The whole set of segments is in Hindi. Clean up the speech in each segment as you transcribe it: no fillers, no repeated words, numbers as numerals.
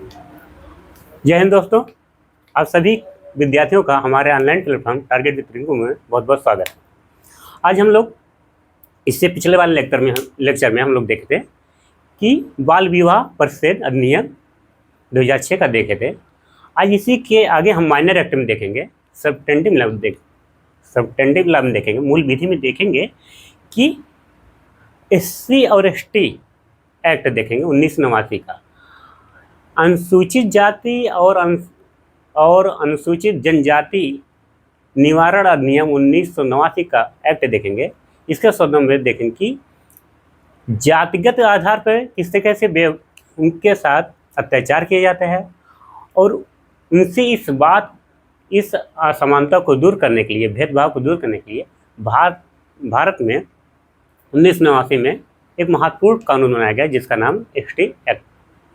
जय हिंद दोस्तों, आप सभी विद्यार्थियों का हमारे online platform target with Rinku में बहुत बहुत स्वागत है। आज हम लोग इससे पिछले वाले लेक्चर में हम लोग देखे थे कि बाल विवाह प्रतिषेध अधिनियम 2006 का देखे थे। आज इसी के आगे हम माइनर एक्ट में देखेंगे, सबटेंटिव लॉ में देखेंगे, मूल विधि में देखेंगे कि SC और ST एक्ट देखेंगे 1989 का। अनुसूचित जाति और अनुसूचित जनजाति निवारण अधिनियम 1989 का एक्ट देखेंगे। इसके संदर्भ में देखेंगे कि जातिगत आधार पर किससे कैसे उनके साथ अत्याचार किए जाते हैं और उनसे इस असमानता को दूर करने के लिए, भेदभाव को दूर करने के लिए भारत में 1989 में एक महत्वपूर्ण कानून बनाया गया जिसका नाम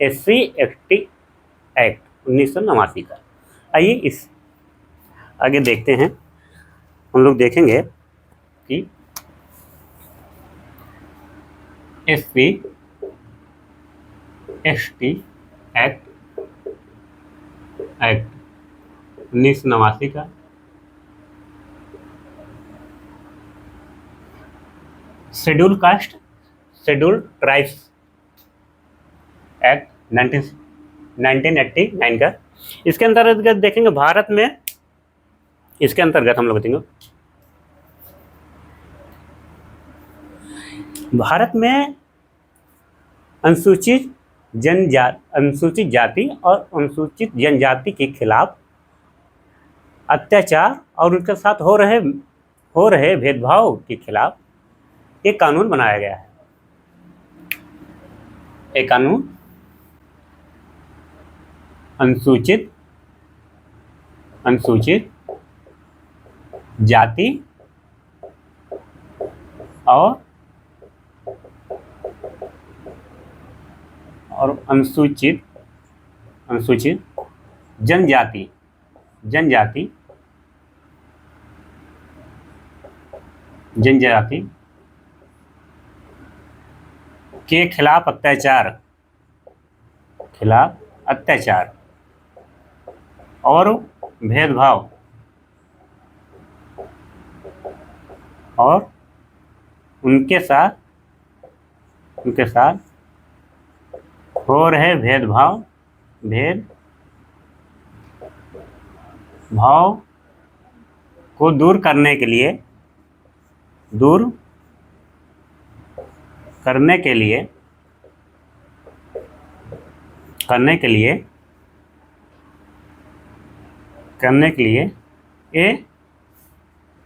SC ST एक्ट 1989 का। आइए इस आगे देखते हैं। हम लोग देखेंगे कि SC ST एक्ट 1989 का schedule caste schedule tribes act 1989 का। इसके अंतर्गत देखेंगे भारत में, इसके अंतर्गत हम लोग देखेंगे भारत में अनुसूचित जाति और अनुसूचित जनजाति के खिलाफ अत्याचार और उनके साथ हो रहे भेदभाव के खिलाफ एक कानून बनाया गया है। एक कानून अनुसूचित जाति और अनुसूचित जनजाति के खिलाफ अत्याचार और भेदभाव और उनके साथ हो रहे भेदभाव को दूर करने के लिए ये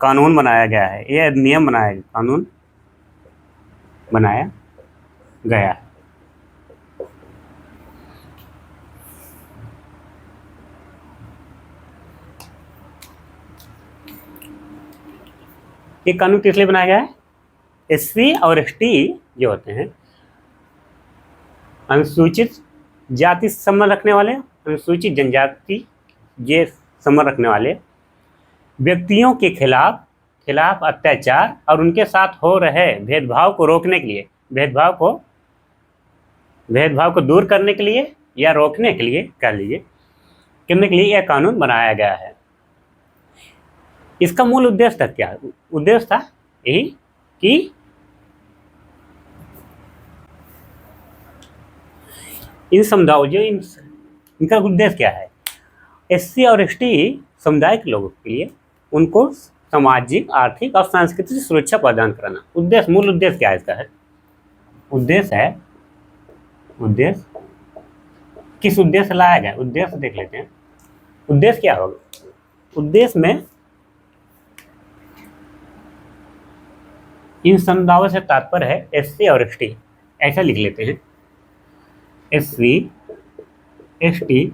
कानून बनाया गया है, ये अधिनियम कानून बनाया गया है। ये कानून किस लिए बनाया गया है? SC और ST जो होते हैं, अनुसूचित जाति संबंध रखने वाले, अनुसूचित जनजाति ये संबंध रखने वाले व्यक्तियों के खिलाफ अत्याचार और उनके साथ हो रहे भेदभाव को रोकने के लिए, भेदभाव को दूर करने के लिए या रोकने के लिए करने के लिए यह कानून बनाया गया है। इसका मूल उद्देश्य था उद्देश्य था यही कि इन समुदायों इनका उद्देश्य क्या है? SC और ST समुदाय के लोगों के लिए उनको सामाजिक, आर्थिक और सांस्कृतिक सुरक्षा प्रदान कराना। मूल उद्देश्य क्या है इसका? उद्देश्य किस उद्देश्य से लाया गया? उद्देश्य देख लेते हैं। उद्देश्य क्या होगा? उद्देश्य में इन समुदायों से तात्पर्य है SC और ST, ऐसा लिख लेते हैं। SC ST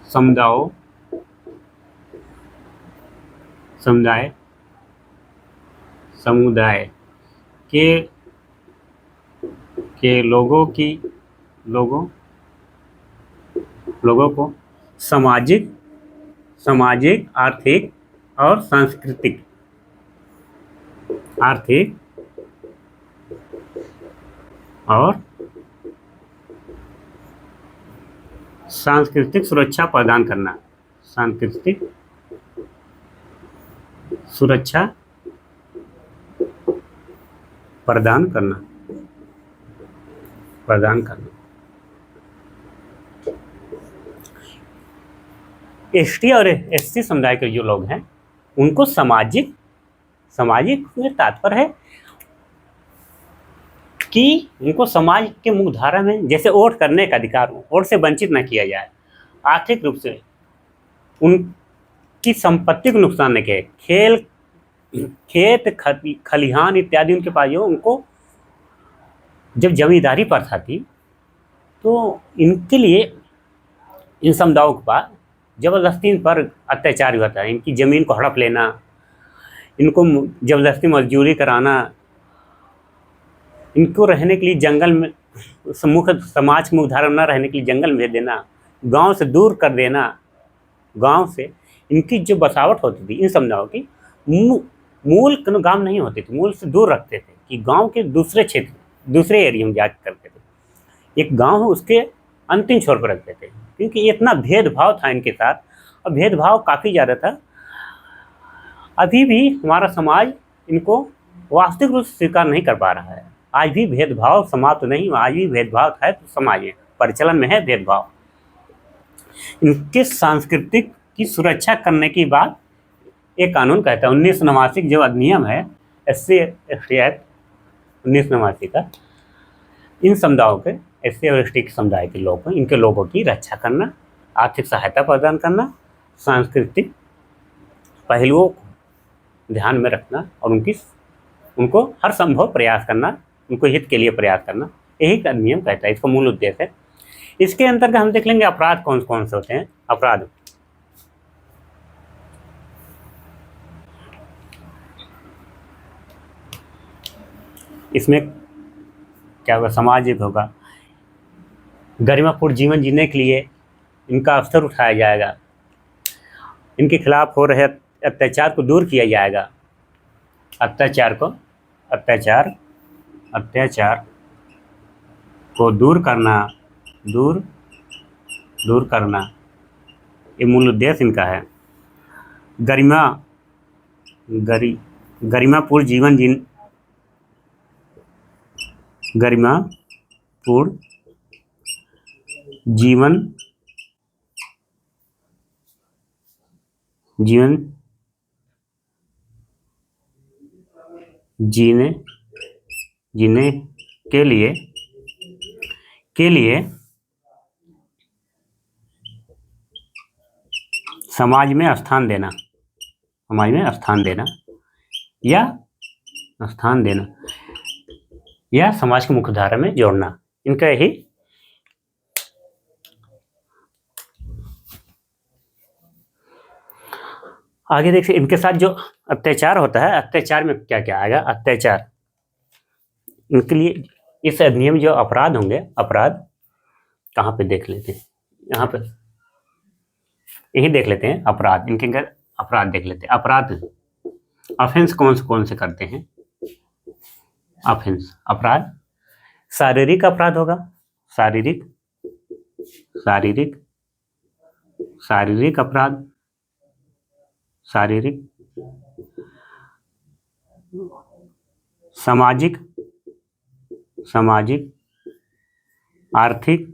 समुदाय के लोगों को सामाजिक, आर्थिक और सांस्कृतिक सांस्कृतिक सुरक्षा प्रदान करना, सांस्कृतिक सुरक्षा प्रदान करना, प्रदान करना। एसटी और एससी समुदाय के जो लोग हैं उनको सामाजिक में तात्पर्य है कि उनको समाज के मुख्यधारा में जैसे वोट करने का अधिकार हो, वोट से वंचित न किया जाए, आर्थिक रूप से उनकी संपत्ति को नुकसान न किया, खेत खलिहान इत्यादि उनके पास हो, उनको जब जमींदारी प्रथा थी तो इनके लिए इन समुदायों के पास जबरदस्ती इन पर अत्याचार हुआ था। इनकी ज़मीन को हड़प लेना, इनको जबरदस्ती मजदूरी कराना, इनको रहने के लिए जंगल में समाज के मुख्यधारा न रहने के लिए जंगल में भेज देना, गांव से दूर कर देना। गांव से इनकी जो बसावट होती थी इन समुदायों की, मूल गांव नहीं होते थे, मूल से दूर रखते थे कि गांव के दूसरे क्षेत्र, दूसरे एरिया में जाकर करते थे। एक गांव है उसके अंतिम छोर पर रखते थे, क्योंकि इतना भेदभाव था इनके साथ, और भेदभाव काफ़ी ज़्यादा था। अभी भी हमारा समाज इनको वास्तविक रूप से स्वीकार नहीं कर पा रहा है। आज भी भेदभाव समाप्त नहीं, आज भी भेदभाव है तो समाज में प्रचलन में है भेदभाव। इनके सांस्कृतिक की सुरक्षा करने की बात एक कानून कहता है, 1989 जो अधिनियम है SC ST एक्ट 1989 का, इन समुदायों के SC और ST समुदाय के लोगों, इनके लोगों की रक्षा करना, आर्थिक सहायता प्रदान करना, सांस्कृतिक पहलुओं को ध्यान में रखना और उनको हर संभव प्रयास करना, उनको हित के लिए प्रयास करना, यही अधिनियम कहता है। इसका मूल उद्देश्य है। इसके अंतर्गत हम देख लेंगे अपराध कौन कौन से होते हैं। अपराध इसमें क्या होगा, सामाजिक होगा, गरिमापूर्ण जीवन जीने के लिए इनका अवसर उठाया जाएगा, इनके खिलाफ हो रहे अत्याचार को दूर किया जाएगा, अत्याचार को दूर करना, ये मूल उद्देश्य इनका है। गरिमापूर्ण जीवन जीने के लिए समाज में स्थान देना या समाज की मुख्यधारा में जोड़ना, इनका यही आगे देखिए। इनके साथ जो अत्याचार होता है, अत्याचार में क्या क्या आएगा। अत्याचार इनके लिए इस अधिनियम जो अपराध होंगे, अपराध कहाँ पे देख लेते हैं, यहाँ पे यही देख लेते हैं अपराध। इनके अंदर अपराध देख लेते हैं। अपराध ऑफेंस कौन से करते हैं। ऑफेंस अपराध शारीरिक अपराध होगा, शारीरिक अपराध, शारीरिक, सामाजिक, आर्थिक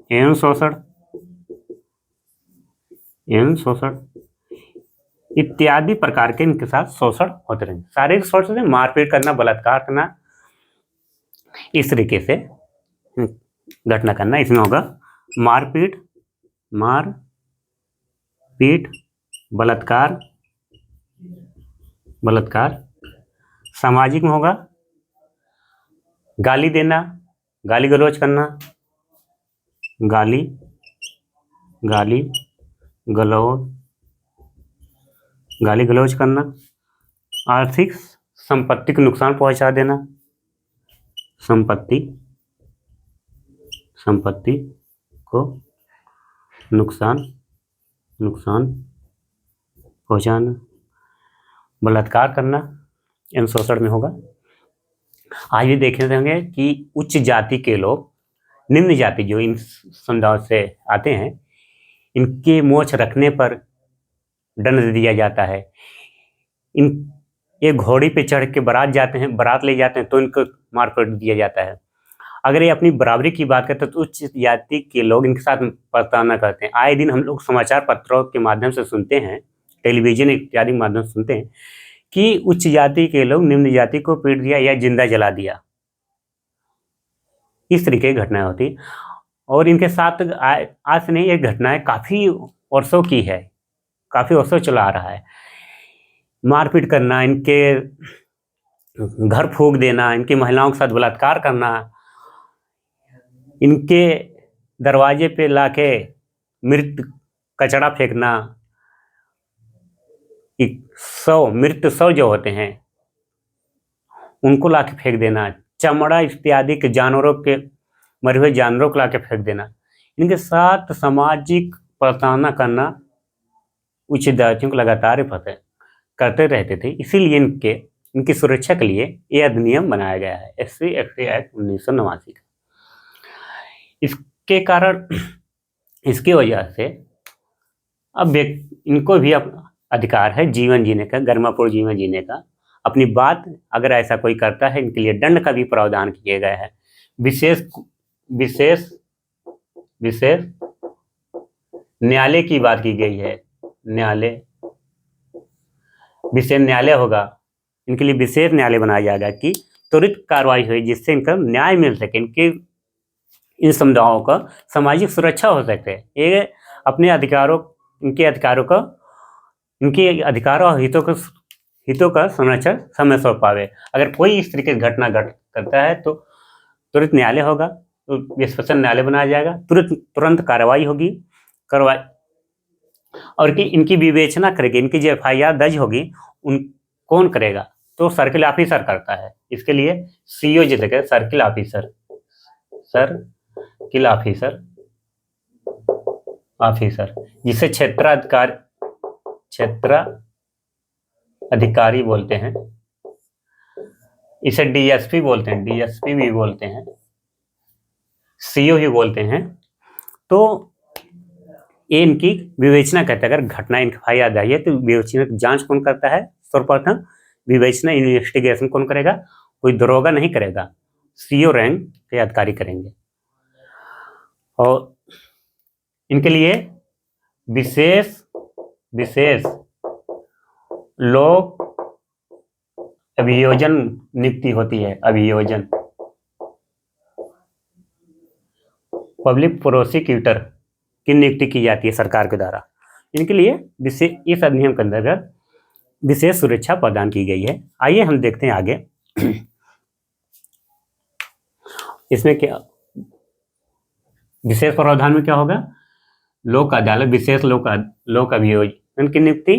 एवं शोषण इत्यादि प्रकार के इनके साथ शोषण होते रहेंगे। शारीरिक शोषण से मारपीट करना, बलात्कार करना, इस तरीके से घटना करना, इसमें होगा मारपीट, बलात्कार। सामाजिक में होगा गाली देना, गाली गलौज करना, गाली गलौज करना। आर्थिक संपत्ति को नुकसान पहुंचा देना, संपत्ति को नुकसान पहुंचाना। बलात्कार करना इन शोषण में होगा। आज भी देखे होंगे कि उच्च जाति के लोग निम्न जाति जो इन समुदायों से आते हैं, इनके मोछ रखने पर दंड दिया जाता है। इन ये घोड़ी पे चढ़ के बारात ले जाते हैं तो इनको मारपीट दिया जाता है। अगर ये अपनी बराबरी की बात करते हैं तो उच्च जाति के लोग इनके साथ प्रताड़ना करते हैं। आए दिन हम लोग समाचार पत्रों के माध्यम से सुनते हैं, टेलीविजन इत्यादि के माध्यम से सुनते हैं कि उच्च जाति के लोग निम्न जाति को पीट दिया या जिंदा जला दिया। इस तरीके की घटनाएं होती और इनके साथ आज से नहीं, ये घटनाएं काफ़ी वर्षों की है, काफ़ी वर्षों चला आ रहा है। मारपीट करना, इनके घर फूंक देना, इनकी महिलाओं के साथ बलात्कार करना, इनके दरवाजे पे लाके मृत कचरा फेंकना, मृत शव जो होते हैं उनको लाके फेंक देना, चमड़ा इत्यादि के जानवरों के मरे हुए जानवरों को लाके फेंक देना, इनके साथ सामाजिक प्रताड़ना करना उच्च जातियों को लगातार करते रहते थे। इसीलिए इनकी सुरक्षा के लिए यह अधिनियम बनाया गया है, SC एक्ट 1989 का। इसके कारण, इसकी वजह से अब इनको भी अधिकार है जीवन जीने का, गरिमापूर्ण जीवन जीने का। अपनी बात अगर ऐसा कोई करता है, इनके लिए दंड का भी प्रावधान किया गया है। विशेष न्यायालय की बात की गई है। विशेष न्यायालय होगा, इनके लिए विशेष न्यायालय बनाया जाएगा कि त्वरित कार्रवाई हुई जिससे इनका न्याय मिल सके, इन समुदायों का सामाजिक सुरक्षा हो सके। ये अपने इनके अधिकारों और हितों का संरक्षण समय से पावे। अगर कोई इस तरीके की घटना करता है तो तुरंत न्यायालय होगा, तो स्पेशल न्यायालय बनाया जाएगा, तुरंत कार्रवाई होगी और कि इनकी विवेचना करेगी। इनकी जो FIR दर्ज होगी कौन करेगा? तो सर्किल ऑफिसर करता है। इसके लिए CO जैसे सर्किल ऑफिसर जिसे क्षेत्र अधिकारी बोलते हैं। इसे DSP बोलते हैं, DSP भी बोलते हैं, CO भी बोलते हैं। तो ये इनकी विवेचना करता है। अगर घटना इनकी FIR आई है तो विवेचना जांच कौन करता है? सर्वप्रथम विवेचना इन्वेस्टिगेशन कौन करेगा? कोई दरोगा नहीं करेगा, CO रैंक के अधिकारी करेंगे। और इनके लिए विशेष लोक अभियोजन नियुक्ति होती है। अभियोजन पब्लिक प्रोसिक्यूटर की नियुक्ति की जाती है सरकार के द्वारा। इनके लिए इस अधिनियम के अंतर्गत विशेष सुरक्षा प्रदान की गई है। आइए हम देखते हैं आगे इसमें क्या विशेष प्रावधान में क्या होगा? लोक अदालत, विशेष लोक अभियोजन की नियुक्ति,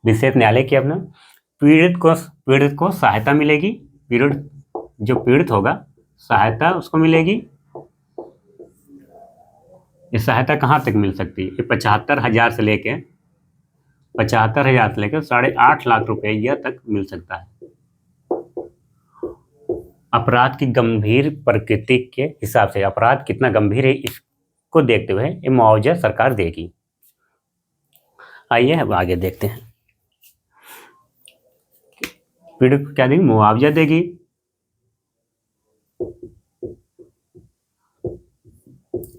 विशेष न्यायालय की अपना पीड़ित को सहायता मिलेगी। जो पीड़ित होगा सहायता उसको मिलेगी। ये सहायता कहाँ तक मिल सकती है? ये 75,000 से लेके 8.5 लाख रुपया तक मिल सकता है। अपराध की गंभीर प्रकृति के हिसाब से, अपराध कितना गंभीर है इसको देखते हुए ये मुआवजा सरकार देगी। आइए अब आगे देखते हैं। पीड़ित को क्या देगी? मुआवजा देगी।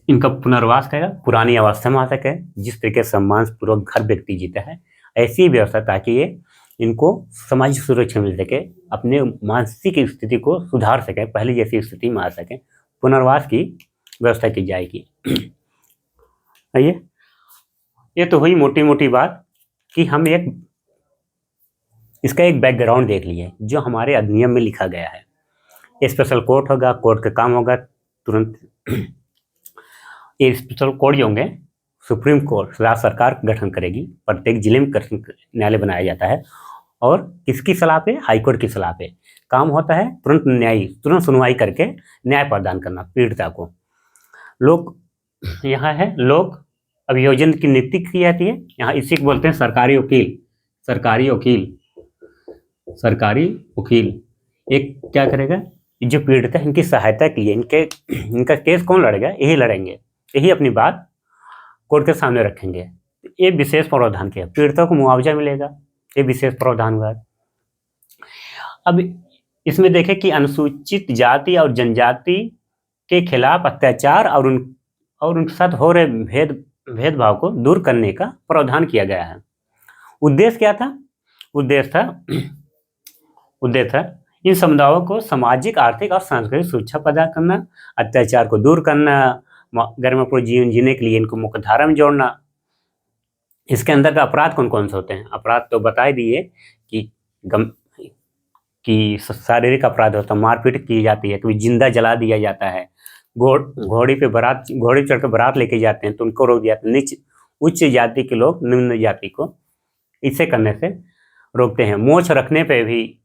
इनका पुनर्वास करेगा, पुरानी अवस्था में आ सके। जिस तरीके से सम्मानपूर्वक घर व्यक्ति जीता है, ऐसी व्यवस्था ताकि ये इनको सामाजिक सुरक्षा मिल सके, अपने मानसिक स्थिति को सुधार सके, पहले जैसी स्थिति में आ सके। पुनर्वास की व्यवस्था की जाएगी। आइए, ये तो हुई मोटी मोटी बात कि हम इसका एक बैकग्राउंड देख लिए जो हमारे अधिनियम में लिखा गया है। स्पेशल कोर्ट होगा, कोर्ट का काम होगा तुरंत। ये स्पेशल कोर्ट जो होंगे, सुप्रीम कोर्ट राज्य सरकार गठन करेगी। प्रत्येक जिले में न्यायालय बनाया जाता है और किसकी सलाह पे? हाईकोर्ट की सलाह पे। काम होता है तुरंत सुनवाई करके न्याय प्रदान करना पीड़िता को। यहाँ है लोक अभियोजन की नियुक्ति की जाती है। यहाँ इसी को बोलते हैं सरकारी वकील। एक क्या करेगा, जो पीड़ित है इनकी सहायता के लिए इनका केस कौन लड़ेगा, यही लड़ेंगे, यही अपनी बात कोर्ट के सामने रखेंगे। ये विशेष प्रावधान किया, पीड़ितों को मुआवजा मिलेगा, ये विशेष प्रावधान हुआ। अब इसमें देखें कि अनुसूचित जाति और जनजाति के खिलाफ अत्याचार और उनके साथ हो रहे भेदभाव को दूर करने का प्रावधान किया गया है। उद्देश्य क्या था? उद्देश्य था इन समुदायों को सामाजिक, आर्थिक और सांस्कृतिक सुरक्षा प्रदान करना, अत्याचार को दूर करना, गरिमापूर्ण जीवन जीने के लिए इनको मुख्यधारा में जोड़ना। इसके अंदर का अपराध कौन कौन से होते हैं? अपराध तो बता ही दिए कि शारीरिक अपराध होता है, मारपीट की जाती है, कभी जिंदा जला दिया जाता है, घोड़ी चढ़कर बारात लेके जाते हैं तो उनको रोक दिया जाता है। उच्च जाति के लोग निम्न जाति को इसे करने से रोकते हैं। मोछ रखने पे भी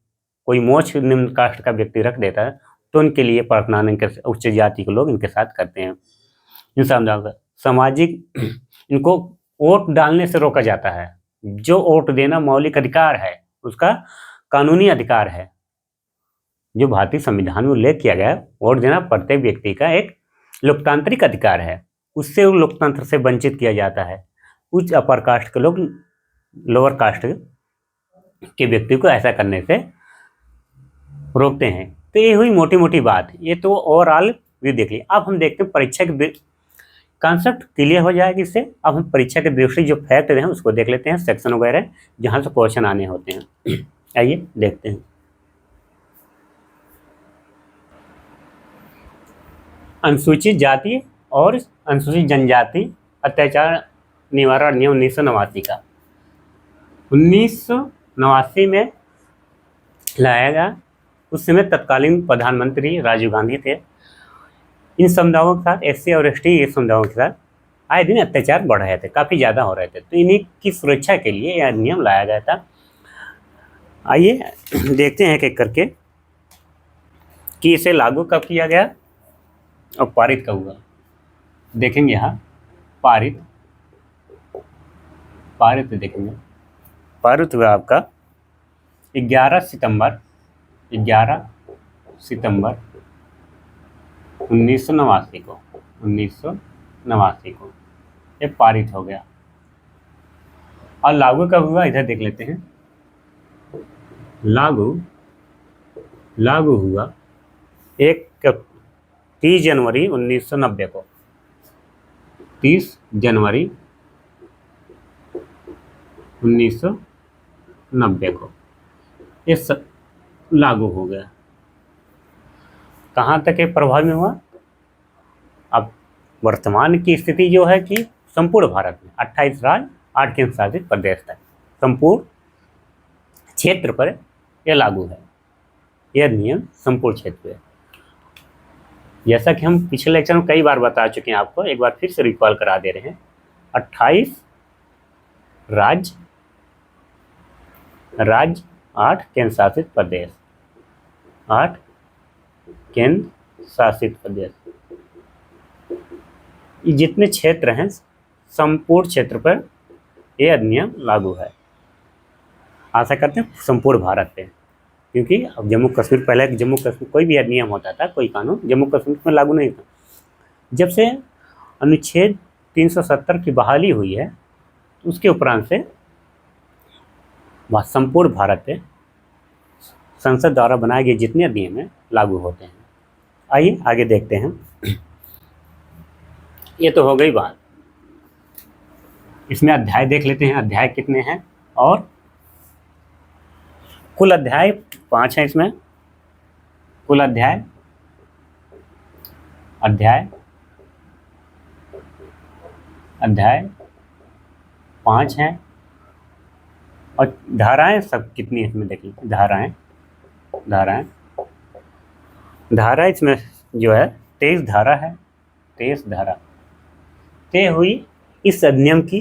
कोई मोछ निम्न कास्ट का व्यक्ति रख देता है तो उनके लिए प्रार्थना उच्च जाति के लोग इनके साथ करते हैं। इन सामाजिक इनको वोट डालने से रोका जाता है। जो वोट देना मौलिक अधिकार है, उसका कानूनी अधिकार है, जो भारतीय संविधान में उल्लेख किया गया है। वोट देना प्रत्येक व्यक्ति का एक लोकतांत्रिक अधिकार है, उससे वो लोकतंत्र से वंचित किया जाता है। उच्च अपर कास्ट के लोग लोअर कास्ट के व्यक्ति को ऐसा करने से रोकते हैं। तो ये हुई मोटी मोटी बात, ये तो ओवरऑल व्यू देख लिया। अब हम देखते हैं परीक्षा के कॉन्सेप्ट क्लियर हो जाएगा इससे। अब हम परीक्षा के दृष्टि जो फैक्ट हैं उसको देख लेते हैं, सेक्शन वगैरह जहाँ से क्वेश्चन आने होते हैं। आइए देखते हैं। अनुसूचित जाति और अनुसूचित जनजाति अत्याचार निवारण अधिनियम 1989 का 1989 में लाया गया। उस समय तत्कालीन प्रधानमंत्री राजीव गांधी थे। इन समुदायों के साथ, SC और ST समुदायों के साथ आए दिन अत्याचार बढ़ रहे थे, काफ़ी ज़्यादा हो रहे थे, तो इन्हीं की सुरक्षा के लिए यह नियम लाया गया था। आइए देखते हैं एक करके कि इसे लागू कब किया गया और पारित कब हुआ। देखेंगे यहाँ पारित देखेंगे। पारित हुआ आपका 11 सितंबर 1989 को ये पारित हो गया। और लागू कब हुआ इधर देख लेते हैं। लागू हुआ 30 जनवरी 1990 को। 30 जनवरी 1990 को ये लागू हो गया। कहाँ तक ये प्रभाव में हुआ? अब वर्तमान की स्थिति जो है कि संपूर्ण भारत में 28 राज्य 8 केंद्र शासित प्रदेश तक संपूर्ण क्षेत्र पर यह लागू है। यह नियम संपूर्ण क्षेत्र है। जैसा कि हम पिछले लेक्चर में कई बार बता चुके हैं आपको, एक बार फिर से रिकॉल करा दे रहे हैं। 28 राज्य 8 केंद्र शासित प्रदेश, 8 केंद्र शासित प्रदेश, ये जितने क्षेत्र हैं संपूर्ण क्षेत्र पर यह अधिनियम लागू है। आशा करते हैं संपूर्ण भारत पे, क्योंकि अब जम्मू कश्मीर, पहले जम्मू कश्मीर कोई भी अधिनियम होता था, कोई कानून जम्मू कश्मीर में लागू नहीं था। जब से अनुच्छेद 370 की बहाली हुई है उसके उपरांत से वह संपूर्ण भारत पे संसद द्वारा बनाए गए जितने अधिनियम हैं लागू होते हैं। आइए आगे देखते हैं। ये तो हो गई बात। इसमें अध्याय देख लेते हैं, अध्याय कितने हैं। और कुल अध्याय 5 हैं इसमें। कुल अध्याय 5 हैं। और धाराएं सब कितनी इसमें देख लीजिए। धारा इसमें जो है 23 धारा है। 23 धारा तय हुई इस अधिनियम की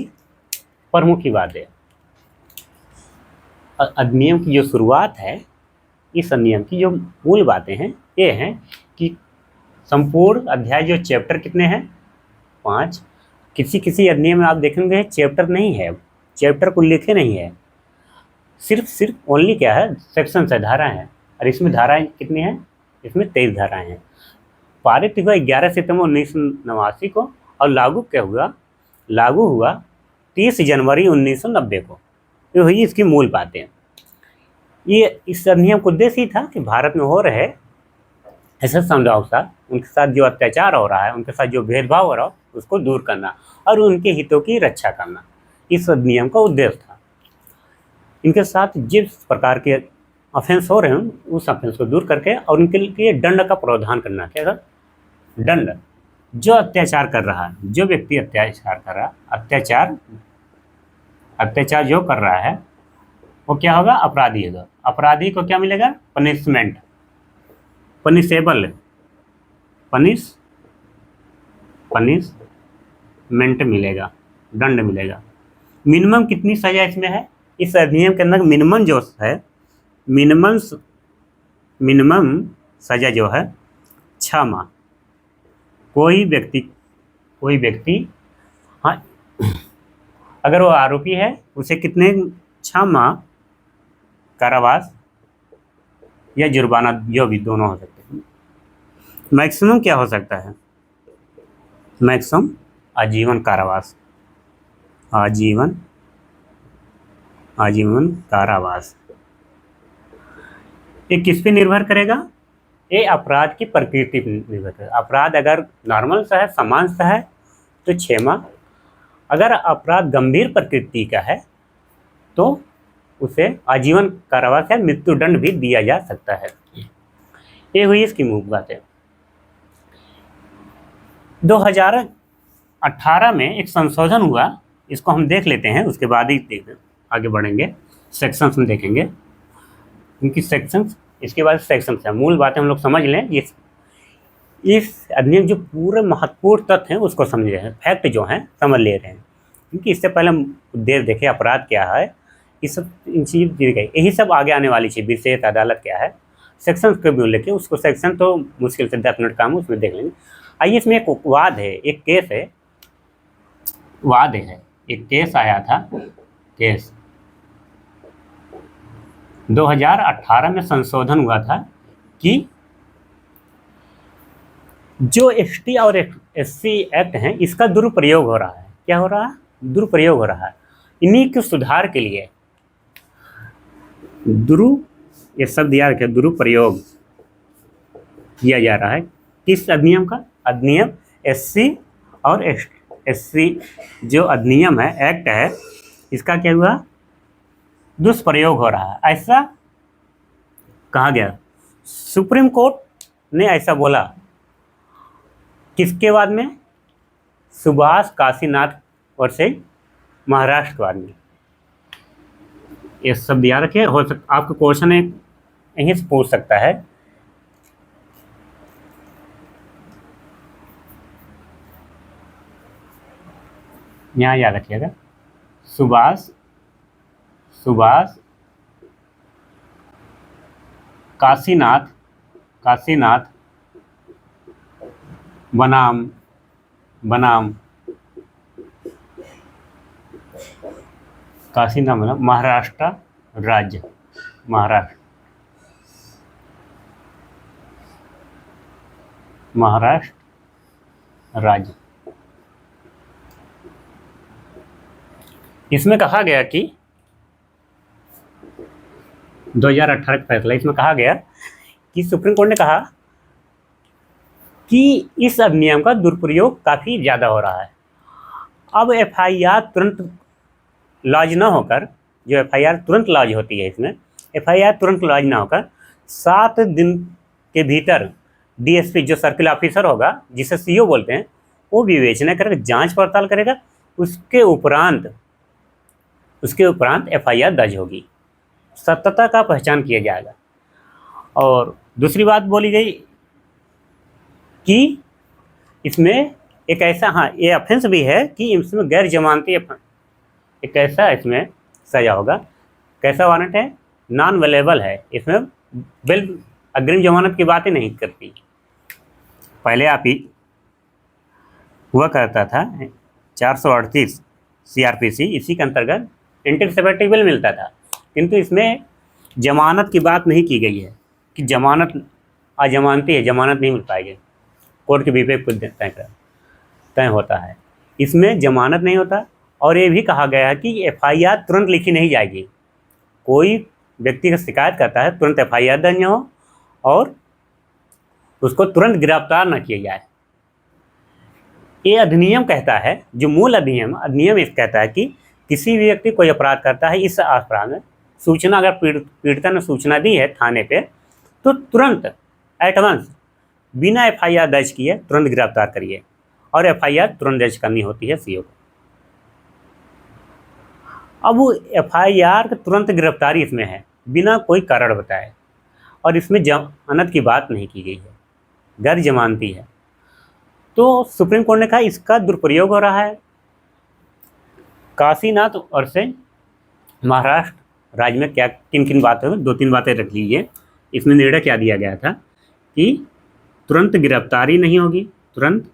प्रमुख ही बात है। अधिनियम की जो शुरुआत है, इस अधिनियम की जो मूल बातें हैं ये हैं कि संपूर्ण अध्याय जो चैप्टर कितने हैं 5। किसी अधिनियम में आप देखेंगे चैप्टर नहीं है, चैप्टर को लिखे नहीं है, सिर्फ ओनली क्या है सेक्शन है, धारा है। और इसमें धाराएं कितनी हैं? इसमें 23 धाराएं हैं। पारित हुआ 11 सितंबर 1989 को और लागू हुआ 30 जनवरी 1990 को। ये हुई इसकी मूल बातें। ये इस अधिनियम का उद्देश्य ही था कि भारत में हो रहे ऐसे समुदायों के साथ, उनके साथ जो अत्याचार हो रहा है, उनके साथ जो भेदभाव हो रहा है, उसको दूर करना और उनके हितों की रक्षा करना, इस अधिनियम का उद्देश्य था। इनके साथ जिस प्रकार के ऑफेंस हो रहे हैं, उस ऑफेंस को दूर करके और उनके लिए दंड का प्रावधान करना। क्या था? दंड। जो अत्याचार कर रहा है, जो व्यक्ति अत्याचार कर रहा है, अत्याचार जो कर रहा है, वो क्या होगा? अपराधी होगा। अपराधी को क्या मिलेगा? पनिशमेंट, पनिशमेंट मिलेगा, दंड मिलेगा। मिनिमम कितनी सजा इसमें है? इस अधिनियम के अंदर मिनिमम जो है, मिनिमम सजा जो है 6 माह। कोई व्यक्ति हाँ, अगर वो आरोपी है, उसे कितने 6 माह कारावास या जुर्माना, जो भी दोनों हो सकते हैं। मैक्सिमम क्या हो सकता है? मैक्सिमम आजीवन कारावास, आजीवन कारावास। ये किस पे निर्भर करेगा? ये अपराध की प्रकृति पर निर्भर करेगा। अपराध अगर नॉर्मल सा है, सामान्य सा है, तो 6 माह। अगर अपराध गंभीर प्रकृति का है तो उसे आजीवन कारावास या मृत्युदंड भी दिया जा सकता है। ये हुई इसकी मुख्य बातें। 2018 में एक संशोधन हुआ, इसको हम देख लेते हैं, उसके बाद ही आगे बढ़ेंगे। सेक्शंस में देखेंगे उनकी सेक्शंस, इसके बाद सेक्शंस है। मूल बातें हम लोग समझ लें। इस अधिनियम जो पूरे महत्वपूर्ण तथ्य हैं उसको समझ रहे हैं, फैक्ट जो हैं समझ ले रहे हैं, क्योंकि इससे पहले हम देर देखे अपराध क्या है, इस सब इन चीज़ दी गई, यही सब आगे आने वाली चीज़। विशेष अदालत क्या है, सेक्शन को भी लेके उसको, सेक्शन तो मुश्किल से 10 मिनट काम है, उसमें देख लेंगे। आइए, इसमें एक वाद है, एक केस है, एक केस आया था। केस 2018 में संशोधन हुआ था कि जो एसटी और एससी एक्ट हैं, इसका दुरुपयोग हो रहा है। क्या हो रहा है? दुरुपयोग हो रहा है। इन्हीं के सुधार के लिए ये शब्द याद रखें, दुरुपयोग किया जा रहा है। किस अधिनियम का? अधिनियम एससी और एससी जो अधिनियम है, एक्ट है, इसका क्या हुआ? दुष्प्रयोग हो रहा है, ऐसा कहा गया। सुप्रीम कोर्ट ने ऐसा बोला। किसके बाद में? सुभाष काशीनाथ और से महाराष्ट्र के बाद में। ये सब याद रखिए, हो सकता आपका क्वेश्चन यहीं से पूछ सकता है। यहाँ याद रखिएगा, सुभाष काशीनाथ बनाम काशीनाथ बनाम महाराष्ट्र राज्य, महाराष्ट्र राज्य। इसमें कहा गया कि 2018 का फैसला, इसमें कहा गया कि सुप्रीम कोर्ट ने कहा कि इस अधिनियम का दुरुपयोग काफ़ी ज़्यादा हो रहा है। अब एफआईआर तुरंत लॉज न होकर, जो एफआईआर तुरंत लॉज होती है, इसमें एफआईआर तुरंत लॉज ना होकर 7 दिन के भीतर डीएसपी जो सर्किल ऑफिसर होगा, जिसे सीओ बोलते हैं, वो विवेचना करेगा, जांच पड़ताल करेगा, उसके उपरांत एफआईआर दर्ज होगी। सत्यता का पहचान किया जाएगा। और दूसरी बात बोली गई कि इसमें एक ऐसा, ये ऑफेंस भी है कि इसमें गैर जमानती एक ऐसा इसमें सजा होगा। कैसा वारंट है? नॉन अवेलेबल है। इसमें बिल अग्रिम जमानत की बात ही नहीं करती। पहले आप ही हुआ करता था 438 CRPC, इसी के अंतर्गत इंटरसेप्टिबल मिलता था, किंतु इसमें जमानत की बात नहीं की गई है। कि जमानत अजमानती है, जमानत नहीं मिल पाएगी, कोर्ट के विवेक पर तय होता है। इसमें जमानत नहीं होता। और ये भी कहा गया है कि एफआईआर तुरंत लिखी नहीं जाएगी। कोई व्यक्ति का शिकायत करता है, तुरंत एफआईआर दर्ज हो और उसको तुरंत गिरफ्तार न किया जाए। ये अधिनियम कहता है, जो मूल अधिनियम इस कहता है कि किसी भी व्यक्ति कोई अपराध करता है, इस अपराध में सूचना अगर पीड़िता ने सूचना दी है थाने पे, तो तुरंत एटवांस बिना एफआईआर दर्ज किए तुरंत गिरफ्तार करिए। और एफआईआर तुरंत दर्ज करनी होती है सीओ को। अब वो एफआईआर का तुरंत गिरफ्तारी इसमें है, बिना कोई कारण बताए। और इसमें जमानत की बात नहीं की गई है, गैर जमानती है। तो सुप्रीम कोर्ट ने कहा इसका दुरुपयोग हो रहा है। काशीनाथ और से महाराष्ट्र राज्य में क्या किन किन बातों में 2-3 बातें रख लीजिए। इसमें निर्णय क्या दिया गया था कि तुरंत गिरफ्तारी नहीं होगी, तुरंत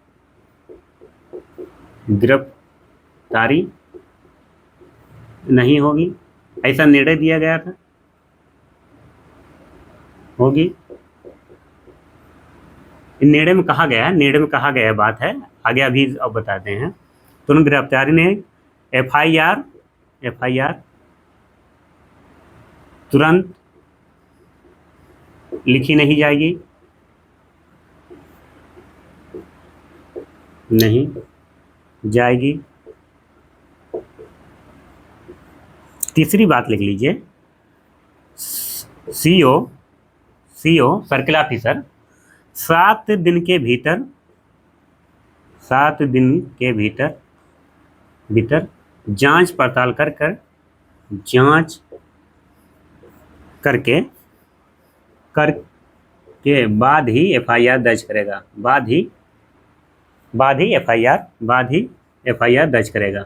गिरफ्तारी नहीं होगी, ऐसा निर्णय दिया गया था। होगी निर्णय में कहा गया है, निर्णय में कहा गया बात है, आगे अभी अब बताते हैं। तुरंत गिरफ्तारी नहीं, एफआईआर तुरंत लिखी नहीं जाएगी, नहीं जाएगी। तीसरी बात लिख लीजिए, सीओ सर्किल ऑफिसर 7 दिन के भीतर जांच पड़ताल जांच करके बाद ही एफआईआर दर्ज करेगा, बाद ही एफआईआर दर्ज करेगा।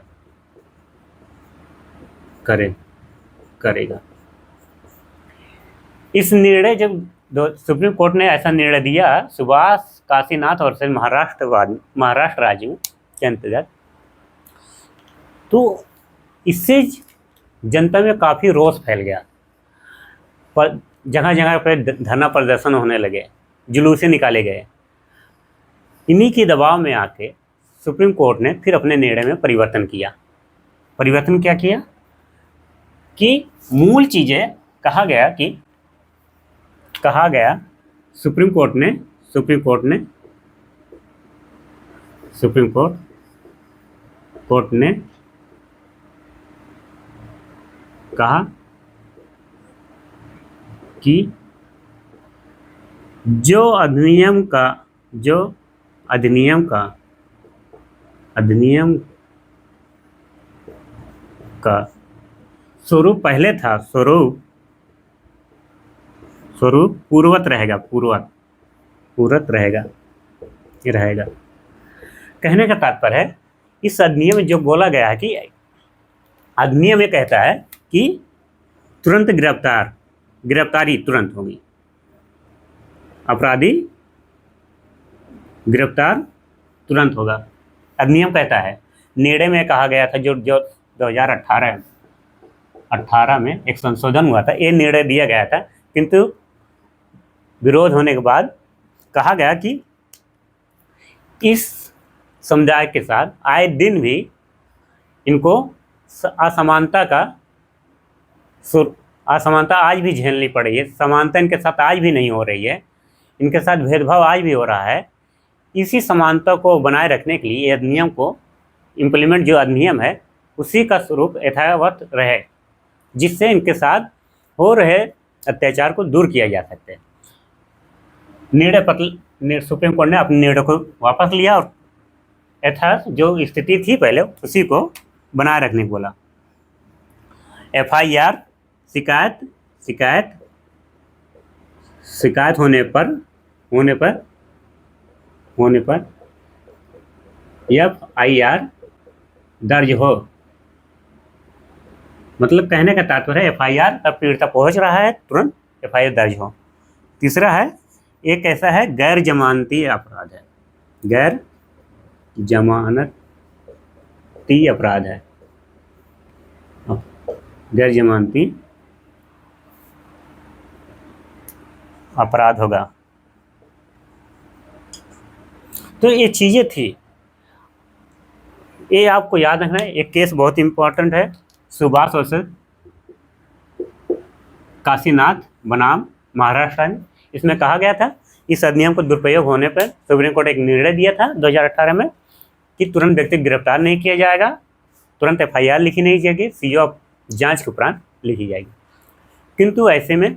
इस निर्णय जब सुप्रीम कोर्ट ने ऐसा निर्णय दिया सुभाष काशीनाथ और से महाराष्ट्र राज्य में के अंतर्गत, तो इससे जनता में काफ़ी रोष फैल गया। पर जगह जगह पर धरना प्रदर्शन होने लगे, जुलूसे निकाले गए। इन्हीं के दबाव में आके सुप्रीम कोर्ट ने फिर अपने निर्णय में परिवर्तन किया। परिवर्तन क्या किया कि मूल चीज़ें कहा गया सुप्रीम कोर्ट ने कहा कि जो अधिनियम का स्वरूप पहले था, स्वरूप पूर्ववत रहेगा। कहने का तात्पर्य है, इस अधिनियम में जो बोला गया है कि अधिनियम ये कहता है कि तुरंत गिरफ्तारी तुरंत होगी, अपराधी गिरफ्तार तुरंत होगा, अधिनियम कहता है। निर्णय में कहा गया था, जो 2018 में एक संशोधन हुआ था, ये निर्णय दिया गया था, किंतु विरोध होने के बाद कहा गया कि इस समुदाय के साथ आए दिन भी इनको असमानता आज भी झेलनी पड़ रही है, समानता इनके साथ आज भी नहीं हो रही है, इनके साथ भेदभाव आज भी हो रहा है। इसी समानता को बनाए रखने के लिए अधिनियम को इम्प्लीमेंट, जो अधिनियम है उसी का स्वरूप यथावत रहे, जिससे इनके साथ हो रहे अत्याचार को दूर किया जा सकते हैं। सुप्रीम कोर्ट ने अपने निर्णय को वापस लिया और जो स्थिति थी पहले उसी को बनाए रखने को बोला। एफआईआर शिकायत होने पर एफआईआर दर्ज हो। मतलब कहने का तात्पर्य है एफआईआर तब पीड़िता पहुंच रहा है, तुरंत एफआईआर दर्ज हो। तीसरा है, एक ऐसा है गैर जमानती अपराध है, गैर जमानती अपराध है, गैर जमानती अपराध होगा। तो ये चीज़ें थी, ये आपको याद रखना है। एक केस बहुत इंपॉर्टेंट है, सुभाष वर्सेस काशीनाथ बनाम महाराष्ट्र में। इसमें कहा गया था इस अधिनियम को दुरुपयोग होने पर सुप्रीम कोर्ट एक निर्णय दिया था 2018 में कि तुरंत व्यक्ति गिरफ्तार नहीं किया जाएगा, तुरंत एफआईआर लिखी नहीं जाएगी, सीओ जांच के उपरांत लिखी जाएगी। किंतु ऐसे में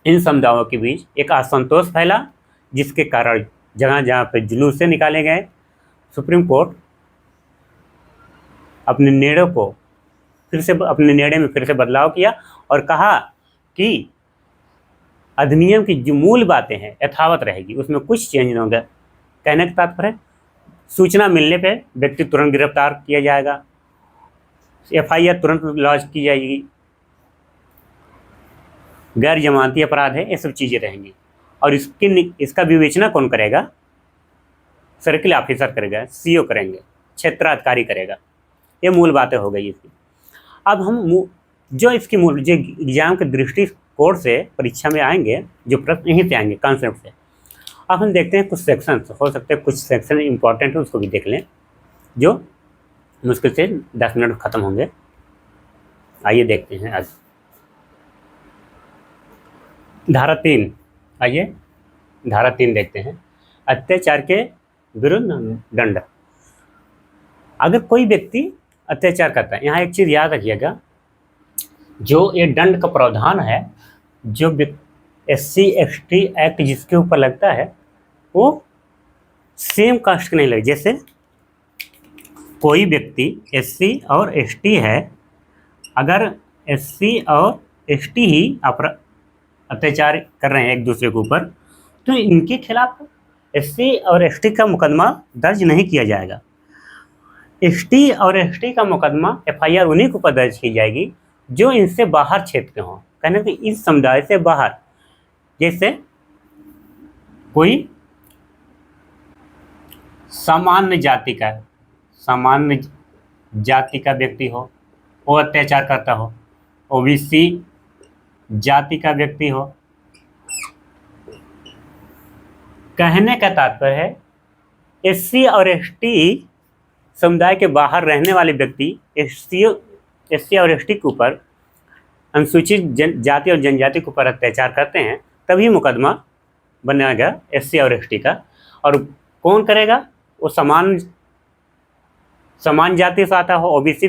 इन समुदायों के बीच एक असंतोष फैला, जिसके कारण जगह जहाँ पे जुलूस से निकाले गए। सुप्रीम कोर्ट अपने निर्णय में फिर से बदलाव किया और कहा कि अधिनियम की जो मूल बातें हैं यथावत रहेगी, उसमें कुछ चेंज नहीं होगा। कहने का तात्पर्य, सूचना मिलने पे व्यक्ति तुरंत गिरफ्तार किया जाएगा, एफआईआर तुरंत लॉन्च की जाएगी, गैर जमानती अपराध है, ये सब चीज़ें रहेंगी। और इसका विवेचना कौन करेगा? सर्किल ऑफिसर करेगा, सीओ करेंगे, क्षेत्राधिकारी करेगा। ये मूल बातें हो गई इसकी। अब हम जो इसकी मूल जो एग्जाम के दृष्टिकोण से परीक्षा में आएंगे, जो प्रश्न यहीं से आएंगे कॉन्सेप्ट से, अब हम देखते हैं कुछ सेक्शन हो सकते हैं, कुछ सेक्शन इंपॉर्टेंट है उसको भी देख लें, जो मुश्किल से 10 मिनट खत्म होंगे। आइए देखते हैं आज धारा 3। आइए धारा 3 देखते हैं, अत्याचार के विरुद्ध दंड। अगर कोई व्यक्ति अत्याचार करता है, यहाँ एक चीज़ याद रखिएगा, जो ये दंड का प्रावधान है, जो SC ST एक्ट जिसके ऊपर लगता है वो सेम कास्ट के नहीं लगे। जैसे कोई व्यक्ति SC और ST है, अगर SC और ST ही अत्याचार कर रहे हैं एक दूसरे के ऊपर, तो इनके खिलाफ SC और ST का मुकदमा दर्ज नहीं किया जाएगा। ST और ST का मुकदमा FIR उन्हीं के ऊपर दर्ज की जाएगी जो इनसे बाहर क्षेत्र के हों। कहने कि इस समुदाय से बाहर, जैसे कोई सामान्य जाति का व्यक्ति हो, वो अत्याचार करता हो, OBC जाति का व्यक्ति हो। कहने का तात्पर्य है SC और ST समुदाय के बाहर रहने वाले व्यक्ति SC और ST के ऊपर, अनुसूचित जाति और जनजाति के ऊपर अत्याचार करते हैं, तभी मुकदमा बनेगा SC और ST का। और कौन करेगा? वो समान जाति से आता हो, OBC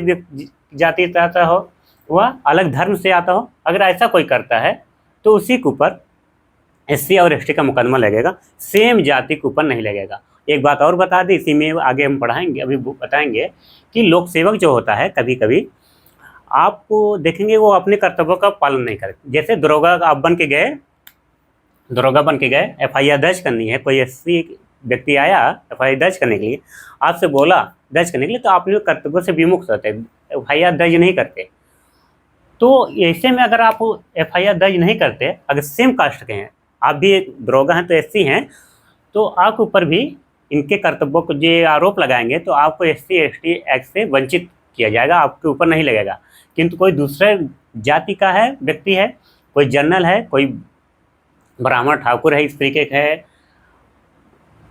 जाति से आता हो, वह अलग धर्म से आता हो, अगर ऐसा कोई करता है तो उसी के ऊपर SC और ST का मुकदमा लगेगा, सेम जाति के ऊपर नहीं लगेगा। एक बात और बता दें, इसी में आगे हम पढ़ाएंगे, अभी बताएंगे कि लोक सेवक जो होता है, कभी कभी आपको देखेंगे वो अपने कर्तव्यों का पालन नहीं करते। जैसे दरोगा आप बन के गए FIR दर्ज करनी है, कोई SC व्यक्ति आया FIR दर्ज करने के लिए, आपसे बोला दर्ज करने के लिए, तो आपने कर्तव्यों से विमुख रहते, FIR दर्ज नहीं करते। तो ऐसे में अगर आप FIR दर्ज नहीं करते, अगर सेम कास्ट के हैं, आप भी दरोगा हैं तो SC हैं, तो आपके ऊपर भी इनके कर्तव्यों को जो आरोप लगाएंगे तो आपको SC ST एक्ट से वंचित किया जाएगा, आपके ऊपर नहीं लगेगा। किंतु कोई दूसरे जाति का है व्यक्ति है, कोई जनरल है, कोई ब्राह्मण ठाकुर है, स्त्री के है,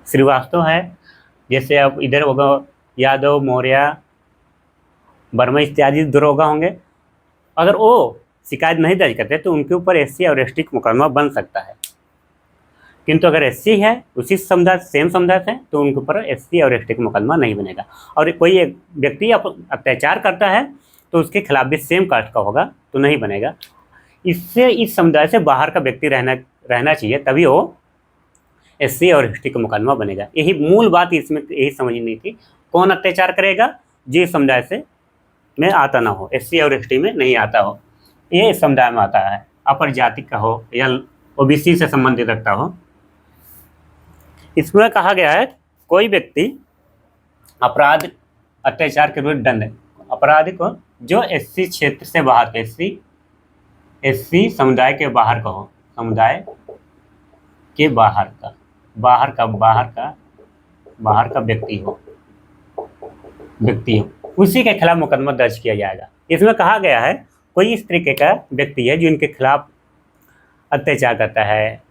श्रीवास्तव है, जैसे अब इधर होगा यादव, मौर्य, वर्मा इत्यादि दरोगा होंगे, अगर वो शिकायत नहीं दर्ज करते तो उनके ऊपर SC और ST का मुकदमा बन सकता है। किंतु अगर SC है, उसी समुदाय सेम समुदाय से, तो उनके ऊपर SC और ST का मुकदमा नहीं बनेगा। और कोई एक व्यक्ति अत्याचार करता है तो उसके खिलाफ भी सेम कास्ट का होगा, तो नहीं बनेगा। इससे इस समुदाय से बाहर का व्यक्ति रहना चाहिए, तभी वो SC और ST का मुकदमा बनेगा। यही मूल बात इसमें यही समझनी थी। कौन अत्याचार करेगा? जिस समुदाय से में आता ना हो, SC और ST में नहीं आता हो, ये इस समुदाय में आता है, अपर जाति का हो या OBC से संबंधित रखता हो। इसमें कहा गया है कोई व्यक्ति अपराध अत्याचार के विरुद्ध दंड, अपराधी को जो SC क्षेत्र से बाहर के SC समुदाय के बाहर का हो, समुदाय के बाहर का व्यक्ति हो, उसी के खिलाफ मुकदमा दर्ज किया जाएगा। इसमें कहा गया है कोई इस तरीके का व्यक्ति है जो इनके खिलाफ अत्याचार करता है,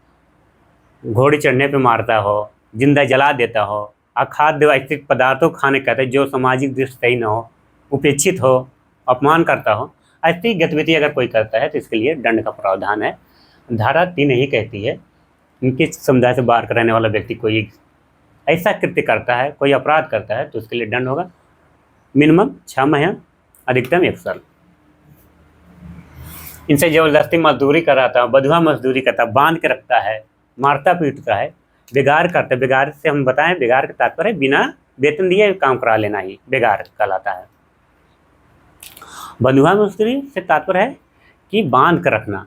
घोड़े चढ़ने पे मारता हो, जिंदा जला देता हो, अखाद्य ऐसे पदार्थों खाने कहते हैं जो सामाजिक दृष्टि सही न हो, उपेक्षित हो, अपमान करता हो, ऐसी गतिविधि अगर कोई करता है तो इसके लिए दंड का प्रावधान है। धारा 3 यही कहती है, इनके समुदाय से बाहर का रहने वाला व्यक्ति कोई ऐसा कृत्य करता है, कोई अपराध करता है तो उसके लिए दंड होगा मिनिमम 6 महीने, अधिकतम 1 साल। इनसे जबरदस्ती मजदूरी कराता है, बधुआ मजदूरी करता है, बांध के रखता है, मारता पीटता है, बेगार करता है। बेगार से हम बताएं, बेगार का तात्पर्य बिना वेतन दिए काम करा लेना ही बेगार कहलाता है। बंधुआ मजदूरी से तात्पर्य है कि बांध कर रखना,